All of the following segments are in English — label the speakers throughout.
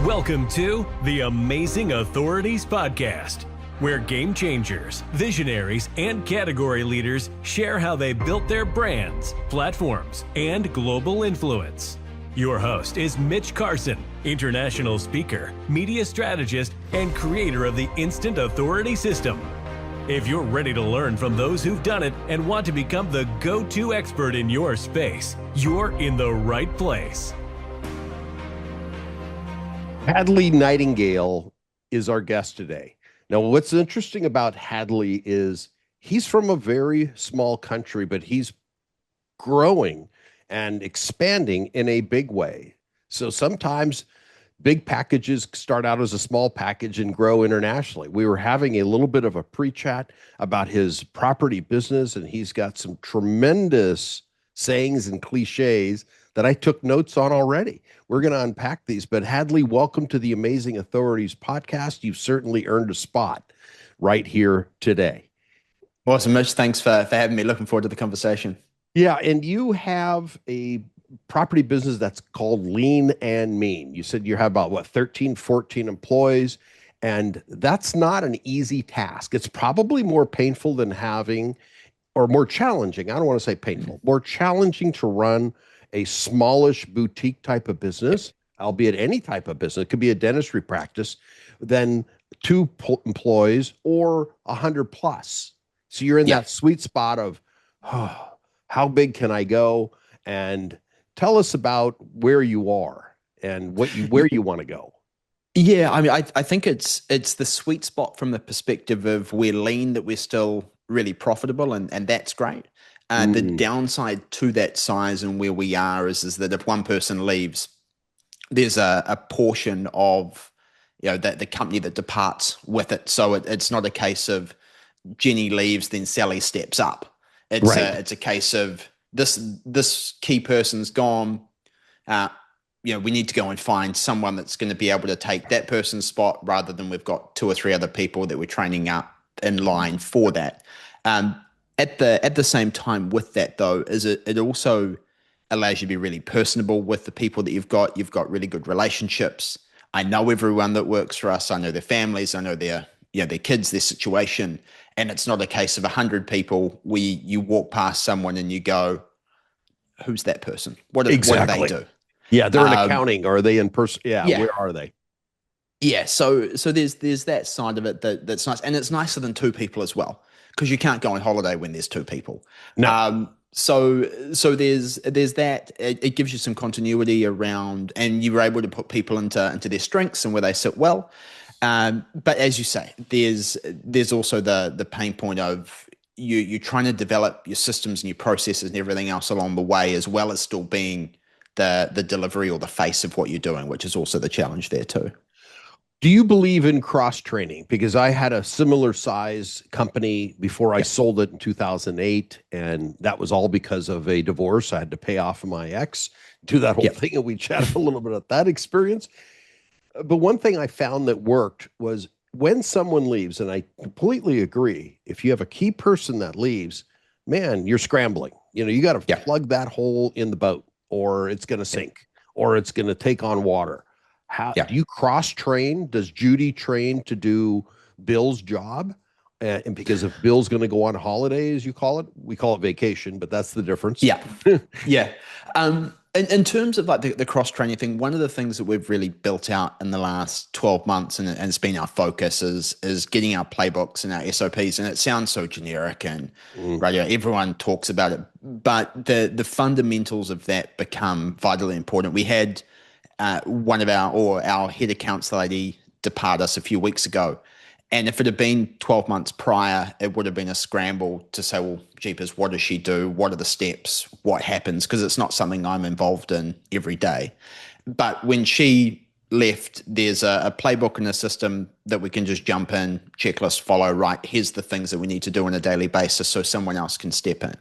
Speaker 1: Welcome to the Amazing Authorities Podcast, where game changers, visionaries, and category leaders share how they built their brands, platforms, and global influence. Your host is Mitch Carson, international speaker, media strategist, and creator of the Instant Authority System. If you're ready to learn from those who've done it and want to become the go-to expert in your space, you're in the right place.
Speaker 2: Hadley Nightingale is our guest today. Now, what's interesting about Hadley is he's from a very small country, but he's growing and expanding in a big way. So sometimes big packages start out as a small package and grow internationally. We were having a little bit of a pre-chat about his property business, and he's got some tremendous sayings and cliches that I took notes on already. We're going to unpack these, but Hadley, welcome to the Amazing Authorities Podcast. You've certainly earned a spot right here today.
Speaker 3: Awesome, Mitch. Thanks for having me. Looking forward to the conversation.
Speaker 2: Yeah, and you have a property business that's called Lean and Mean. You said you have about, 13, 14 employees, and that's not an easy task. It's probably more painful than having, or more challenging, I don't want to say painful, more challenging to run a smallish boutique type of business, albeit any type of business. It could be a dentistry practice, than two employees or 100 plus. So you're in that sweet spot of, how big can I go? And tell us about where you are and where you want to go.
Speaker 3: Yeah, I mean, I think it's the sweet spot from the perspective of we're lean, that we're still really profitable, and that's great. The downside to that size and where we are is that if one person leaves, there's a portion of the company that departs with it. So it's not a case of Jenny leaves, then Sally steps up. It's a case of this key person's gone. We need to go and find someone that's going to be able to take that person's spot, rather than we've got two or three other people that we're training up in line for that. At the same time with that, though, is it also allows you to be really personable with the people that you've got. You've got really good relationships. I know everyone that works for us. I know their families. I know their kids, their situation. And it's not a case of 100 people where you walk past someone and you go, who's that person? What do they do?
Speaker 2: Yeah, they're in accounting. Or are they in person? Yeah, where are they?
Speaker 3: Yeah, so there's that side of it that's nice. And it's nicer than two people as well, because you can't go on holiday when there's two people.
Speaker 2: No.
Speaker 3: So there's that. It gives you some continuity around, and you're able to put people into their strengths and where they sit well. But as you say, there's also the pain point of you're trying to develop your systems and your processes and everything else along the way, as well as still being the delivery or the face of what you're doing, which is also the challenge there too.
Speaker 2: Do you believe in cross-training? Because I had a similar size company before I sold it in 2008, and that was all because of a divorce. I had to pay off my ex, do that whole thing, and we chatted a little bit about that experience. But one thing I found that worked was when someone leaves, and I completely agree, if you have a key person that leaves, man, you're scrambling. You got to plug that hole in the boat, or it's going to sink, or it's going to take on water. How do you cross-train? Does Judy train to do Bill's job? And because if Bill's going to go on holiday, as you call it, we call it vacation, but that's the difference.
Speaker 3: Yeah. In terms of like the cross-training thing, one of the things that we've really built out in the last 12 months, and it's been our focus, is getting our playbooks and our SOPs. And it sounds so generic and everyone talks about it, but the fundamentals of that become vitally important. We had one of our head accounts lady depart us a few weeks ago. And if it had been 12 months prior, it would have been a scramble to say, well, jeepers, what does she do? What are the steps? What happens? Because it's not something I'm involved in every day. But when she left, there's a playbook and a system that we can just jump in, checklist, follow, right? Here's the things that we need to do on a daily basis so someone else can step in.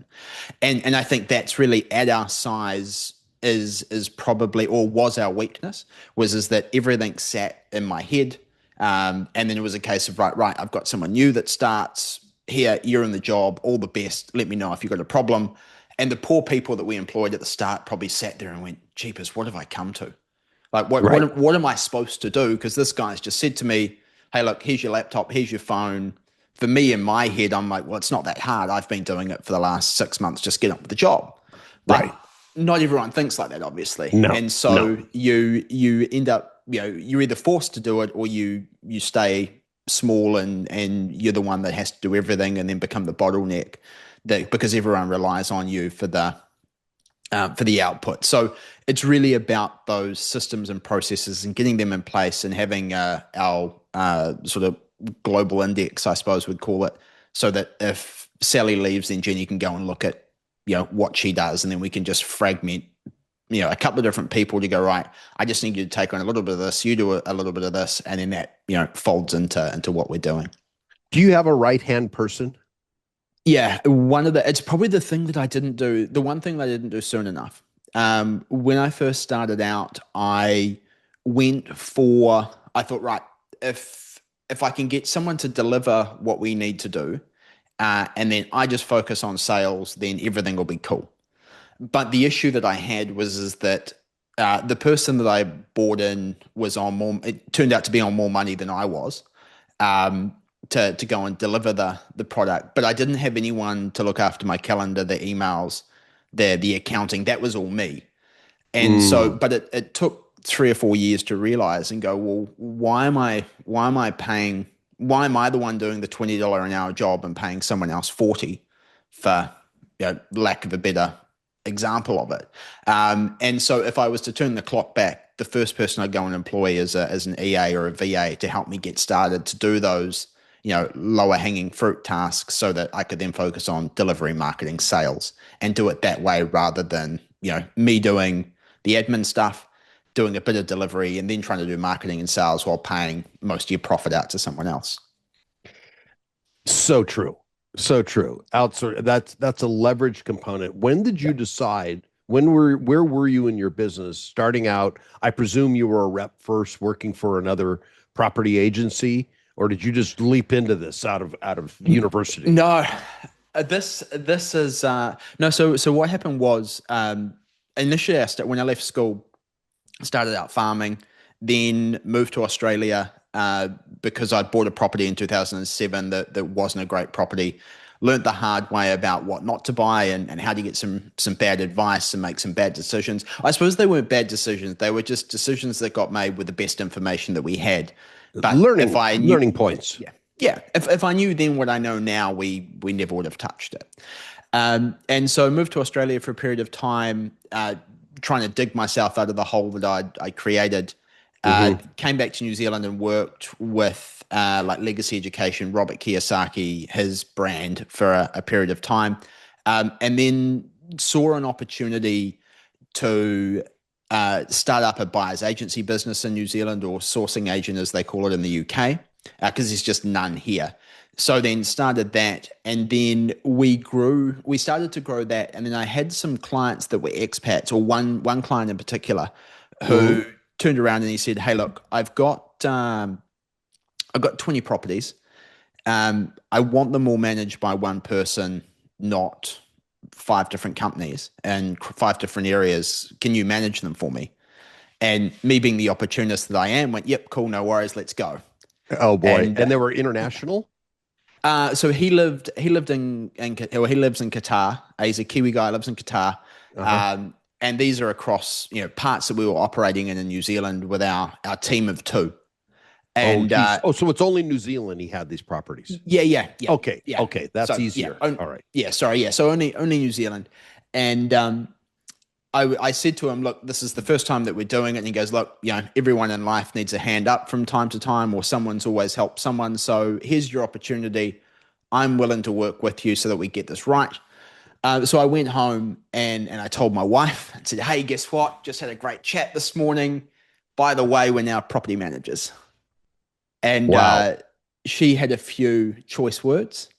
Speaker 3: And I think that's really, at our size, is probably, or was our weakness, is that everything sat in my head. And then it was a case of, right, I've got someone new that starts here, you're in the job, all the best, let me know if you've got a problem. And the poor people that we employed at the start probably sat there and went, jeepers, what have I come to? Like,
Speaker 2: Right.
Speaker 3: what am I supposed to do? Because this guy's just said to me, hey, look, here's your laptop, here's your phone. For me, in my head, I'm like, well, it's not that hard. I've been doing it for the last 6 months. Just get on with the job. But
Speaker 2: Right.
Speaker 3: not everyone thinks like that, obviously.
Speaker 2: No.
Speaker 3: And so you end up, you're either forced to do it, or you stay small and you're the one that has to do everything and then become the bottleneck, because everyone relies on you for the output. So it's really about those systems and processes and getting them in place and having our sort of global index, I suppose we'd call it, so that if Sally leaves, then Jenny can go and look at what she does, and then we can just fragment a couple of different people to go, right, I just need you to take on a little bit of this, you do a little bit of this, and then that folds into what we're doing.
Speaker 2: Do you have a right-hand person?
Speaker 3: Yeah, it's probably the thing that I didn't do, the one thing that I didn't do soon enough. When I first started out, I thought, right, if I can get someone to deliver what we need to do, and then I just focus on sales, then everything will be cool. But the issue that I had is that the person that I brought in was it turned out to be on more money than I was. To go and deliver the product, but I didn't have anyone to look after my calendar, the emails, the accounting. That was all me. And so, but it took 3 or 4 years to realize and go, well, why am I the one doing the $20 an hour job and paying someone else 40 for lack of a better example of it. And so if I was to turn the clock back, the first person I'd go and employ as an EA or a VA to help me get started to do those lower hanging fruit tasks, so that I could then focus on delivery, marketing, sales, and do it that way, rather than, me doing the admin stuff, doing a bit of delivery, and then trying to do marketing and sales while paying most of your profit out to someone else.
Speaker 2: So true. So true. Outsource. That's a leverage component. When did you decide, where were you in your business starting out? I presume you were a rep first, working for another property agency, or did you just leap into this out of university?
Speaker 3: No, this is no. So what happened was, initially when I left school, started out farming, then moved to Australia because I'd bought a property in 2007 that wasn't a great property. Learned the hard way about what not to buy and how to get some bad advice and make some bad decisions. I suppose they weren't bad decisions; they were just decisions that got made with the best information that we had. But
Speaker 2: learning points.
Speaker 3: Yeah. If I knew then what I know now, we never would have touched it. And so I moved to Australia for a period of time, trying to dig myself out of the hole that I created. Came back to New Zealand and worked with like Legacy Education, Robert Kiyosaki, his brand, for a period of time, and then saw an opportunity to start up a buyer's agency business in New Zealand, or sourcing agent as they call it in the UK, because there's just none here. So then started that, and then we started to grow that. And then I had some clients that were expats, or one client in particular who turned around and he said, hey, look, I've got 20 properties. I want them all managed by one person, not 5 different companies and 5 different areas. Can you manage them for me? And me, being the opportunist that I am, went, yep, cool, no worries, let's go.
Speaker 2: Oh boy. And they were international?
Speaker 3: So he lives in Qatar. He's a Kiwi guy, lives in Qatar. And these are across, parts that we were operating in New Zealand with our team of 2. And
Speaker 2: so it's only New Zealand he had these properties.
Speaker 3: Yeah.
Speaker 2: Okay.
Speaker 3: Yeah.
Speaker 2: Okay. That's easier. All right.
Speaker 3: Yeah. Sorry. Yeah. So only New Zealand. And I said to him, look, this is the first time that we're doing it. And he goes, look, everyone in life needs a hand up from time to time, or someone's always helped someone. So here's your opportunity. I'm willing to work with you so that we get this right. So I went home and I told my wife and said, hey, guess what? Just had a great chat this morning. By the way, we're now property managers. And
Speaker 2: wow.
Speaker 3: She had a few choice words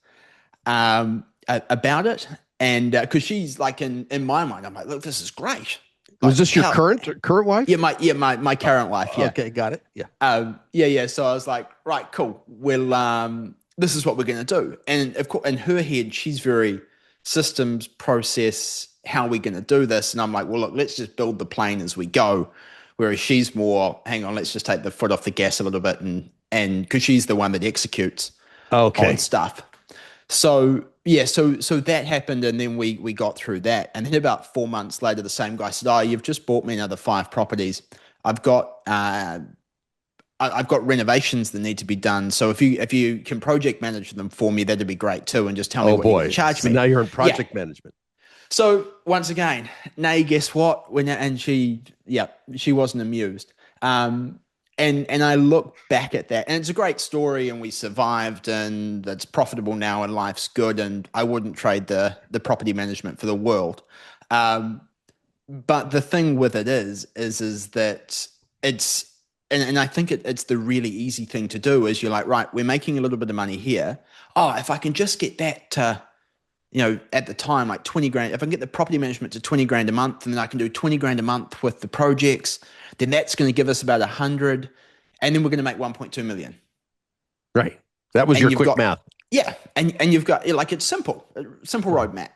Speaker 3: about it. And because she's like, in my mind, I'm like, look, this is great.
Speaker 2: Was this your current wife?
Speaker 3: Yeah, my current wife. Yeah.
Speaker 2: Okay, got it. Yeah.
Speaker 3: Yeah. So I was like, right, cool. We'll this is what we're going to do. And of course, in her head, she's very systems, process, how are we going to do this? And I'm like, well, look, let's just build the plane as we go. whereas she's more, hang on, let's just take the foot off the gas a little bit, and because she's the one that executes on
Speaker 2: Okay.
Speaker 3: stuff. So yeah, so that happened, and then we got through that, and then about 4 months later, the same guy said, "Oh, you've just bought me another 5 properties. I've got I've got renovations that need to be done. So if you can project manage them for me, that'd be great too, and just tell me
Speaker 2: Oh
Speaker 3: what you're going
Speaker 2: boy.
Speaker 3: to charge
Speaker 2: So
Speaker 3: me."
Speaker 2: now you're in
Speaker 3: Yeah.
Speaker 2: project management.
Speaker 3: So once again, Nay, guess what? And she wasn't amused. And I look back at that, and it's a great story, and we survived, and it's profitable now, and life's good, and I wouldn't trade the property management for the world. Um, but the thing with it is that it's and I think it's the really easy thing to do is you're like, right, we're making a little bit of money here. Oh, if I can just get that to, at the time, like 20 grand, if I can get the property management to 20 grand a month, and then I can do 20 grand a month with the projects, then that's going to give us about 100, and then we're going to make 1.2 million.
Speaker 2: Right. That was
Speaker 3: And
Speaker 2: your
Speaker 3: you've
Speaker 2: quick
Speaker 3: got,
Speaker 2: math.
Speaker 3: yeah. And you've got, like, it's simple, a simple roadmap.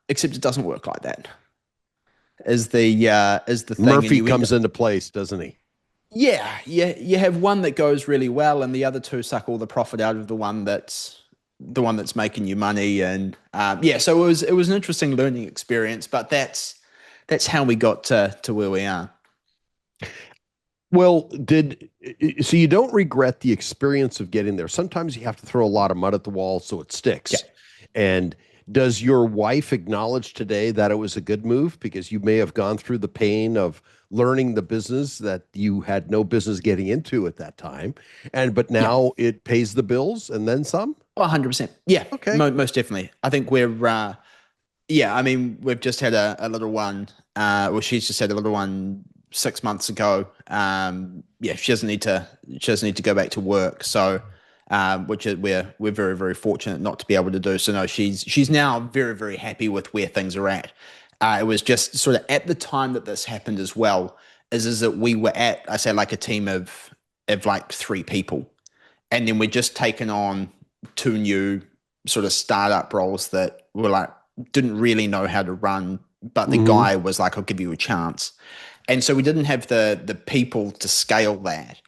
Speaker 3: Except it doesn't work like that. Is the thing.
Speaker 2: Murphy comes into place, doesn't he?
Speaker 3: Yeah. You have one that goes really well, and the other two suck all the profit out of the one that's making you money. And so it was an interesting learning experience, but that's how we got to where we are.
Speaker 2: Well, so you don't regret the experience of getting there. Sometimes you have to throw a lot of mud at the wall so it sticks.
Speaker 3: Yeah.
Speaker 2: And does your wife acknowledge today that it was a good move because you may have gone through the pain of learning the business that you had no business getting into at that time, but now it pays the bills and then some?
Speaker 3: 100%. Yeah.
Speaker 2: Okay.
Speaker 3: Most definitely. I think we're I mean, we've just had a little one. Well, she's just had a little one 6 months ago. She doesn't need to go back to work. So, which is we're very, very fortunate not to be able to do. So no, she's now very, very happy with where things are at. It was just sort of at the time that this happened as well, is that we were at, I say, like a team of like 3 people, and then we're just taken on 2 new sort of startup roles that were like, didn't really know how to run, but the guy was like, I'll give you a chance. And so we didn't have the people to scale that.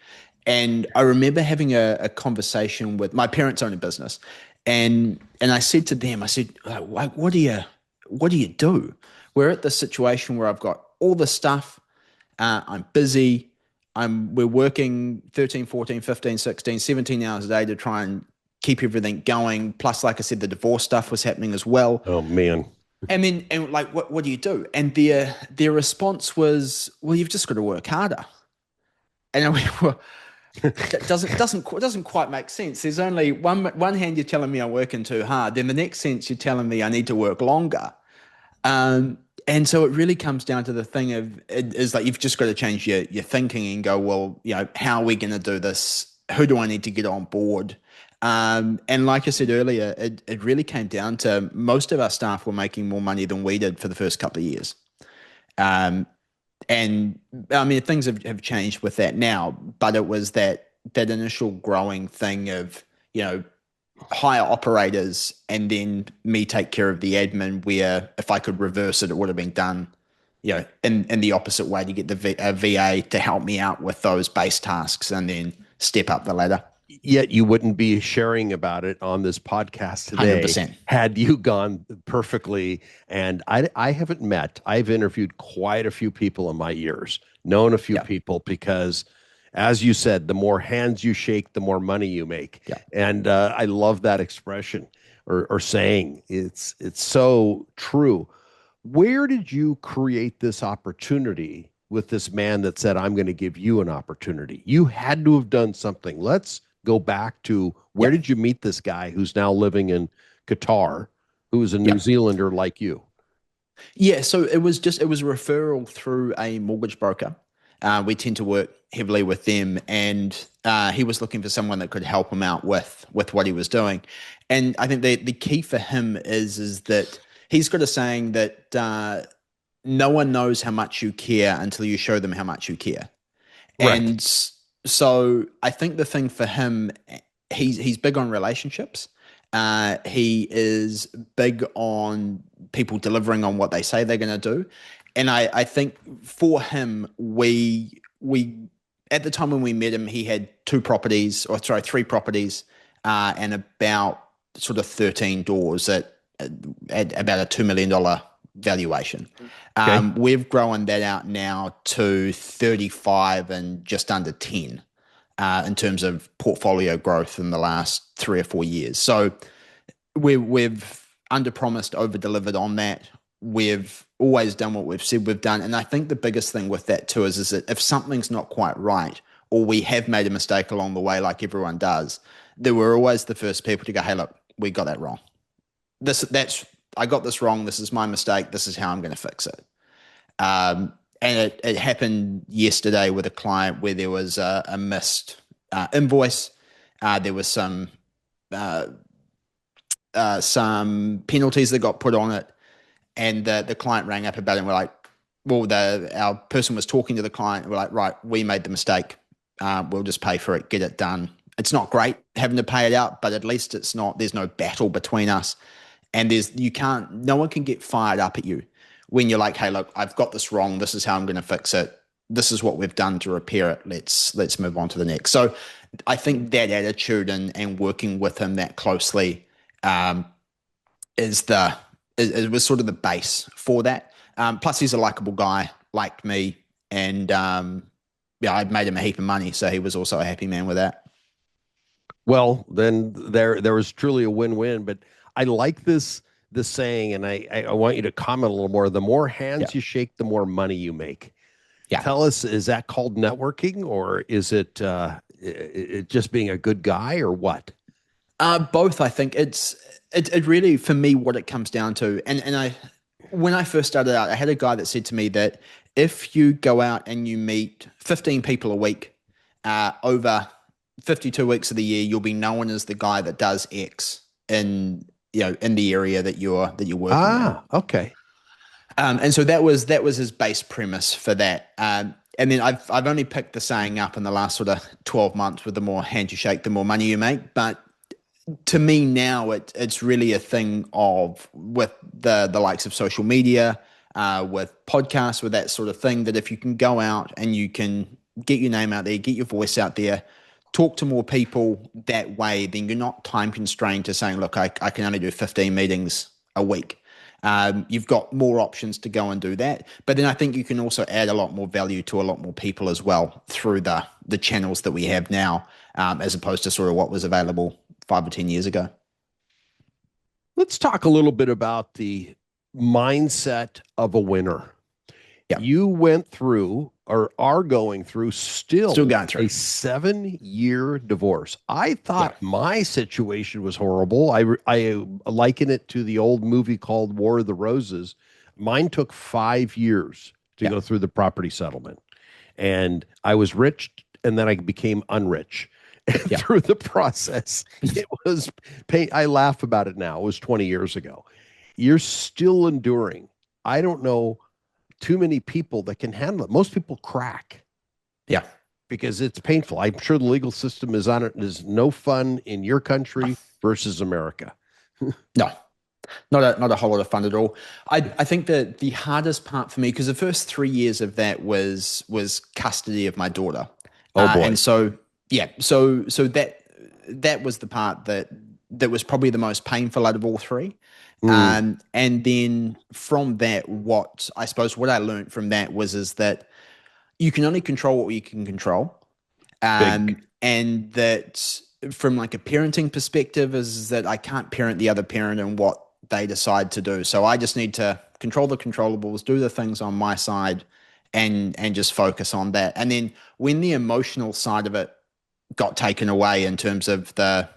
Speaker 3: And I remember having a conversation with my parents own a business. And I said to them, I said, like, what do you do? We're at the situation where I've got all the stuff. I'm busy. We're working 13, 14, 15, 16, 17 hours a day to try and keep everything going. Plus, like I said, the divorce stuff was happening as well.
Speaker 2: Oh man.
Speaker 3: And like, what do you do? And their response was, well, you've just got to work harder. And I went, well, that doesn't quite make sense. There's only one hand you're telling me I'm working too hard, then the next sense you're telling me I need to work longer. And so it really comes down to the thing of, it is like, you've just got to change your thinking and go, well, how are we going to do this? Who do I need to get on board? And like I said earlier, it really came down to most of our staff were making more money than we did for the first couple of years. And I mean, things have changed with that now, but it was that initial growing thing of, hire operators and then me take care of the admin, where if I could reverse it, it would have been done, in the opposite way, to get the VA to help me out with those base tasks and then step up the ladder.
Speaker 2: Yet you wouldn't be sharing about it on this podcast today
Speaker 3: 100%.
Speaker 2: had you gone perfectly. And I've interviewed quite a few people in my years, known a few people, because as you said, the more hands you shake, the more money you make. Yeah. And I love that expression or saying. It's so true. Where did you create this opportunity with this man that said, I'm going to give you an opportunity? You had to have done something. Let's go back to where did you meet this guy who's now living in Qatar, who's a New Zealander like you? Yeah,
Speaker 3: so it was a referral through a mortgage broker. We tend to work heavily with them, and he was looking for someone that could help him out with what he was doing. And I think the key for him is that he's got a saying that no one knows how much you care until you show them how much you care. Right. And so I think the thing for him, he's big on relationships. He is big on people delivering on what they say they're going to do. And I think for him, we at the time when we met him, he had three properties, and about sort of 13 doors at about a $2 million valuation.
Speaker 2: Okay.
Speaker 3: We've grown that out now to 35 and just under 10 in terms of portfolio growth in the last 3 or 4 years. So we've under-promised, over-delivered on that. We've always done what we've said we've done. And I think the biggest thing with that too is that if something's not quite right, or we have made a mistake along the way, like everyone does, then we're always the first people to go, hey, look, we got that wrong. I got this wrong. This is my mistake. This is how I'm going to fix it. And it happened yesterday with a client where there was a missed invoice. There was some penalties that got put on it. And the client rang up about it, and we're like, well, our person was talking to the client, and we're like, right, we made the mistake. We'll just pay for it, get it done. It's not great having to pay it out, but at least there's no battle between us. And no one can get fired up at you when you're like, hey, look, I've got this wrong. This is how I'm going to fix it. This is what we've done to repair it. Let's move on to the next. So I think that attitude and working with him that closely was sort of the base for that. Plus, he's a likable guy, like me, and I'd made him a heap of money, so he was also a happy man with that.
Speaker 2: Well, then there was truly a win-win. But I like this saying, and I want you to comment a little more. The more hands you shake, the more money you make. Yeah. Tell us, is that called networking, or is it just being a good guy, or what?
Speaker 3: Both. I think it really, for me, what it comes down to, and when I first started out, I had a guy that said to me that if you go out and you meet 15 people a week over 52 weeks of the year, you'll be known as the guy that does X in the area that you're working in.
Speaker 2: Okay.
Speaker 3: And so that was his base premise for that. And then I've only picked the saying up in the last sort of 12 months with the more hand you shake, the more money you make. But to me now, it's really a thing with the likes of social media, with podcasts, with that sort of thing, that if you can go out and you can get your name out there, get your voice out there, talk to more people that way, then you're not time constrained to saying, look, I can only do 15 meetings a week. You've got more options to go and do that. But then I think you can also add a lot more value to a lot more people as well through the channels that we have now, as opposed to sort of what was available 5 or 10 years ago.
Speaker 2: Let's talk a little bit about the mindset of a winner. Yeah. You went through, or are going through, still going through, a 7-year divorce. I thought my situation was horrible. I liken it to the old movie called War of the Roses. Mine took 5 years to go through the property settlement. And I was rich, and then I became unrich. Through the process. It was pain. I laugh about it now. It was 20 years ago. You're still enduring. I don't know too many people that can handle it. Most people crack. Yeah. Because it's painful. I'm sure the legal system is on it. There's no fun in your country versus America.
Speaker 3: No. Not a whole lot of fun at all. I think that the hardest part for me, because the first 3 years of that was custody of my daughter.
Speaker 2: Oh boy.
Speaker 3: And so that was the part that was probably the most painful out of all three. And then from that, what I learned from that is that you can only control what you can control. And that from like a parenting perspective is that I can't parent the other parent and what they decide to do. So I just need to control the controllables, do the things on my side, and just focus on that. And then when the emotional side of it got taken away in terms of the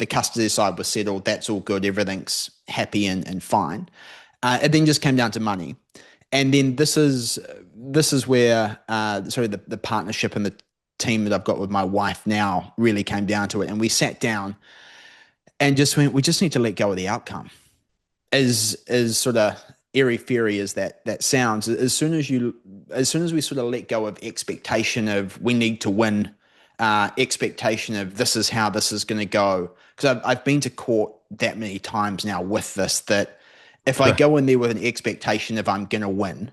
Speaker 3: custody side was settled, that's all good, everything's happy and fine. It then just came down to money. And then this is where the partnership and the team that I've got with my wife now really came down to it. And we sat down and just went, we just need to let go of the outcome. As sort of airy-fairy as that sounds, as soon as we sort of let go of expectation of we need to win, expectation of this is how this is going to go. Because I've been to court that many times now with this, that if I go in there with an expectation of I'm going to win,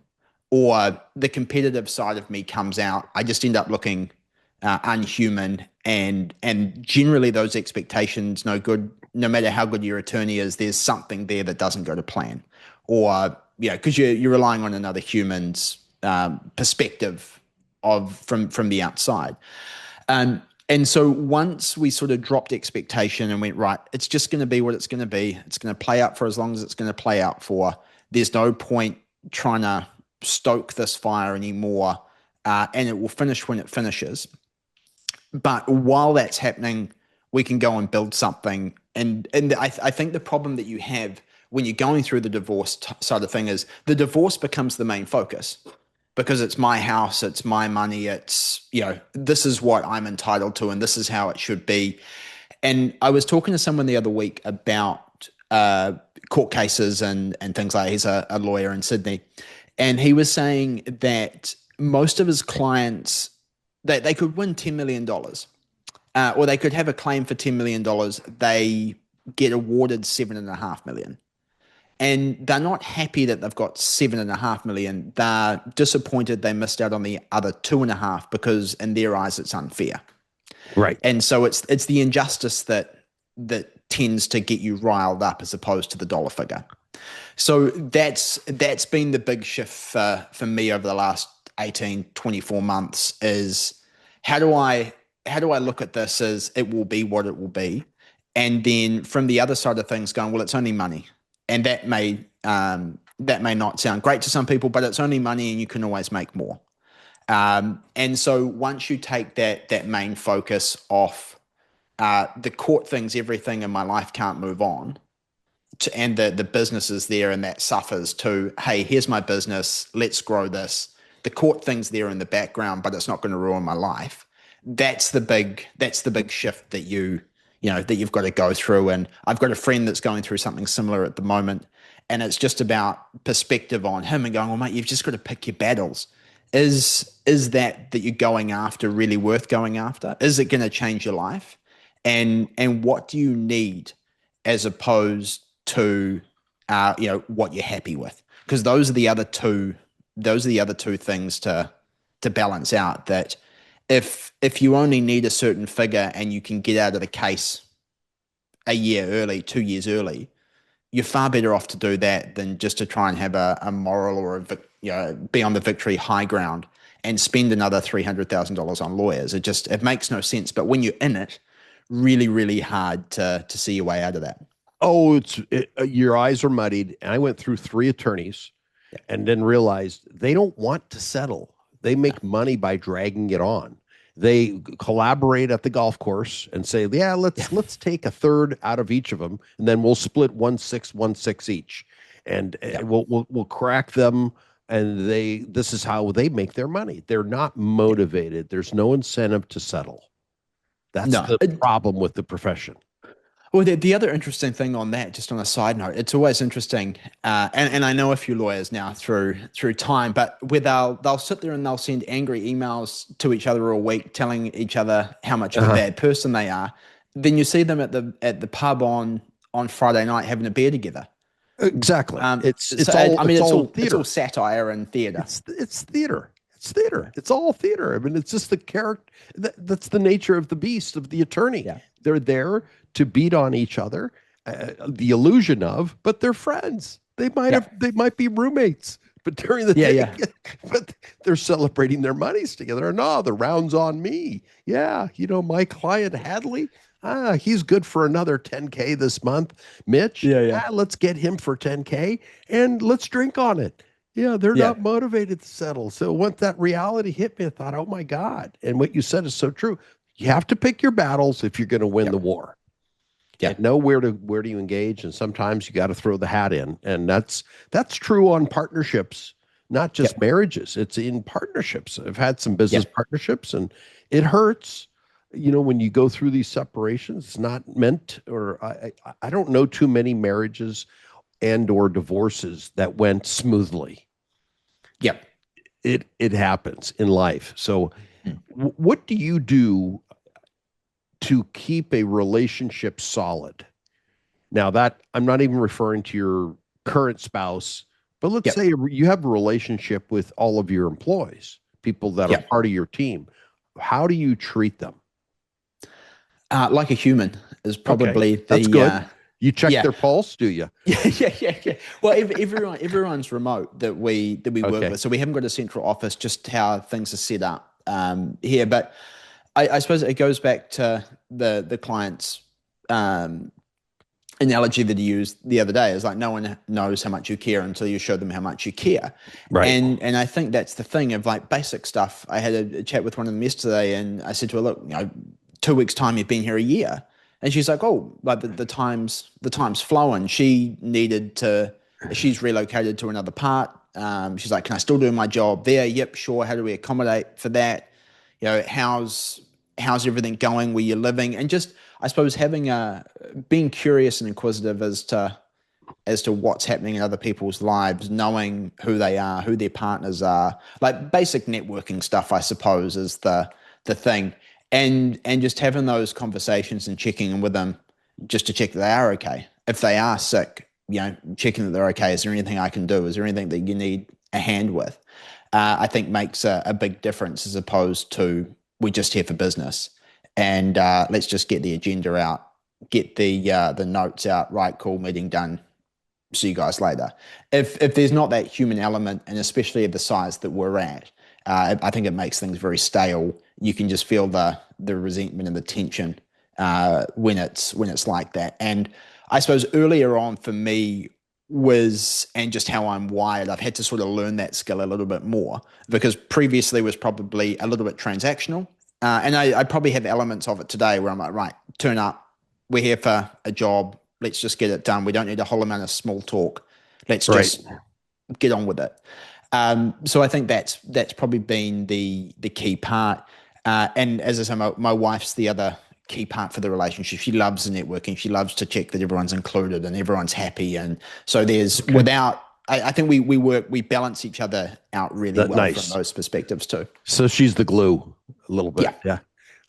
Speaker 3: or the competitive side of me comes out, I just end up looking unhuman, and generally those expectations no good. No matter how good your attorney is, there's something there that doesn't go to plan, or because you're relying on another human's perspective from the outside. And so once we sort of dropped expectation and went, right, it's just going to be what it's going to be. It's going to play out for as long as it's going to play out for. There's no point trying to stoke this fire anymore, and it will finish when it finishes. But while that's happening, we can go and build something. And I think the problem that you have when you're going through the divorce side of thing is the divorce becomes the main focus, because it's my house, it's my money, it's, this is what I'm entitled to and this is how it should be. And I was talking to someone the other week about court cases and things like that. He's a lawyer in Sydney. And he was saying that most of his clients, that they could win $10 million, or they could have a claim for $10 million. They get awarded $7.5 million. And they're not happy that they've got $7.5 million. They're disappointed they missed out on the other 2.5 because in their eyes it's unfair.
Speaker 2: Right.
Speaker 3: And so it's the injustice that tends to get you riled up as opposed to the dollar figure. So that's been the big shift for me over the last 18, 24 months is how do I look at this as it will be what it will be? And then from the other side of things going, well, it's only money. And that may not sound great to some people, but it's only money and you can always make more. And so once you take that main focus off the court things, everything in my life can't move on, and the business is there and that suffers to, hey, here's my business, let's grow this. The court thing's there in the background, but it's not going to ruin my life. That's the big shift that that you've got to go through. And I've got a friend that's going through something similar at the moment. And it's just about perspective on him and going, well, mate, you've just got to pick your battles. Is that you're going after really worth going after? Is it going to change your life? And what do you need as opposed to, what you're happy with? Because those are the other two things to balance out. That if you only need a certain figure and you can get out of the case a year early, 2 years early, you're far better off to do that than just to try and have a moral or be on the victory high ground and spend another $300,000 on lawyers. It makes no sense. But when you're in it, really, really hard to see your way out of that.
Speaker 2: Oh, your eyes are muddied. And I went through 3 attorneys and then realized they don't want to settle. They make money by dragging it on. They collaborate at the golf course and say, let's take a third out of each of them, and then we'll split 1/6 each, and we'll crack them. And this is how they make their money. They're not motivated. There's no incentive to settle. That's the problem with the profession.
Speaker 3: Well, the other interesting thing on that, just on a side note, it's always interesting, and I know a few lawyers now through time, but where they'll sit there and they'll send angry emails to each other all week, telling each other how much of a bad person they are. Then you see them at the pub on Friday night having a beer together.
Speaker 2: Exactly. It's all
Speaker 3: satire and theater.
Speaker 2: It's theater. It's theater. It's all theater. I mean, it's just the character. That's the nature of the beast of the attorney. Yeah. They're there to beat on each other, the illusion of, but they're friends. They might be roommates, but during the day, but they're celebrating their monies together. No, the round's on me. Yeah, my client Hadley, he's good for another 10K this month. Mitch, let's get him for 10K and let's drink on it. Yeah, they're not motivated to settle. So once that reality hit me, I thought, oh my God. And what you said is so true. You have to pick your battles if you're going to win the war. Yeah, and know where do you engage, and sometimes you got to throw the hat in, and that's true on partnerships, not just marriages. It's in partnerships. I've had some business partnerships, and it hurts. When you go through these separations, it's not meant, or I don't know too many marriages and or divorces that went smoothly.
Speaker 3: Yep,
Speaker 2: it happens in life. So, what do you do to keep a relationship solid? Now, that I'm not even referring to your current spouse, But let's
Speaker 3: Yep.
Speaker 2: say you have a relationship with all of your employees, people that are
Speaker 3: Yep.
Speaker 2: part of your team. How do you treat them?
Speaker 3: Like a human is probably
Speaker 2: That's good. You check
Speaker 3: yeah.
Speaker 2: their pulse, do you?
Speaker 3: Yeah. Well, everyone's remote that we work
Speaker 2: Okay.
Speaker 3: with, so we haven't got a central office. Just how things are set up here, but I suppose it goes back to the client's analogy that he used the other day. Is like no one knows how much you care until you show them how much you care.
Speaker 2: Right.
Speaker 3: And I think that's the thing of like basic stuff. I had a chat with one of them yesterday, and I said to her, "Look, 2 weeks time, you've been here a year." And she's like, "Oh, like the time's flowing." She's relocated to another part. She's like, "Can I still do my job there?" Yep, sure. How do we accommodate for that? How's everything going where you're living? And just, I suppose, being curious and inquisitive as to what's happening in other people's lives, knowing who they are, who their partners are, like basic networking stuff, I suppose, is the thing. And just having those conversations and checking in with them just to check that they are okay. If they are sick, checking that they're okay. Is there anything I can do? Is there anything that you need a hand with? I think makes a big difference, as opposed to we're just here for business and let's just get the agenda out, get the notes out. Right, cool, meeting done. See you guys later. If there's not that human element, and especially at the size that we're at, I think it makes things very stale. You can just feel the resentment and the tension when it's like that. And I suppose earlier on for me and just how I'm wired, I've had to sort of learn that skill a little bit more, because previously was probably a little bit transactional. And I probably have elements of it today where I'm like, right, turn up. We're here for a job. Let's just get it done. We don't need a whole amount of small talk. Let's just get on with it. So I think that's probably been the key part. And as I say, my wife's the other key part for the relationship. She loves the networking. She loves to check that everyone's included and everyone's happy. And so there's I think we balance each other out really well from those perspectives too.
Speaker 2: So she's the glue a little bit. Yeah.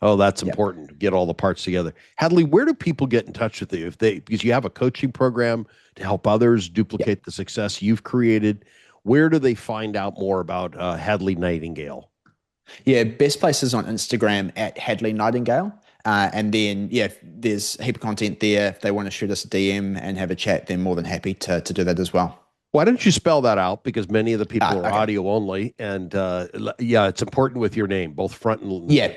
Speaker 2: Oh, that's important to get all the parts together. Hadley, where do people get in touch with you because you have a coaching program to help others duplicate the success you've created? Where do they find out more about Hadley Nightingale?
Speaker 3: Yeah, best place is on Instagram at Hadley Nightingale. And then, there's a heap of content there. If they want to shoot us a DM and have a chat, they're more than happy to do that as well.
Speaker 2: Why don't you spell that out? Because many of the people are audio only. And it's important with your name, both front and...
Speaker 3: Yeah.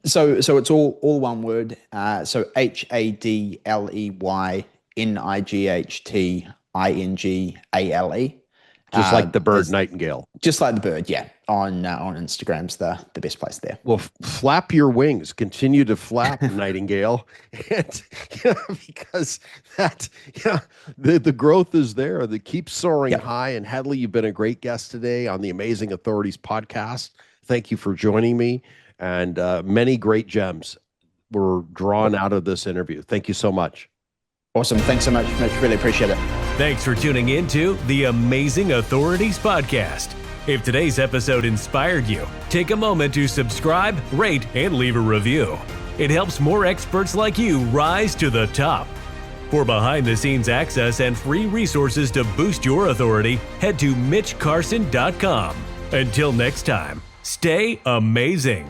Speaker 3: So it's all one word. So HadleyNightingale.
Speaker 2: Just like the bird Nightingale.
Speaker 3: Just like the bird, yeah. On Instagram's the best place there.
Speaker 2: Well, flap your wings. Continue to flap, Nightingale, and because the growth is there. That keeps soaring high. And Hadley, you've been a great guest today on the Amazing Authorities podcast. Thank you for joining me, and many great gems were drawn out of this interview. Thank you so much.
Speaker 3: Awesome. Thanks so much, Mitch. Really appreciate it.
Speaker 1: Thanks for tuning in to the Amazing Authorities podcast. If today's episode inspired you, take a moment to subscribe, rate, and leave a review. It helps more experts like you rise to the top. For behind-the-scenes access and free resources to boost your authority, head to MitchCarson.com. Until next time, stay amazing.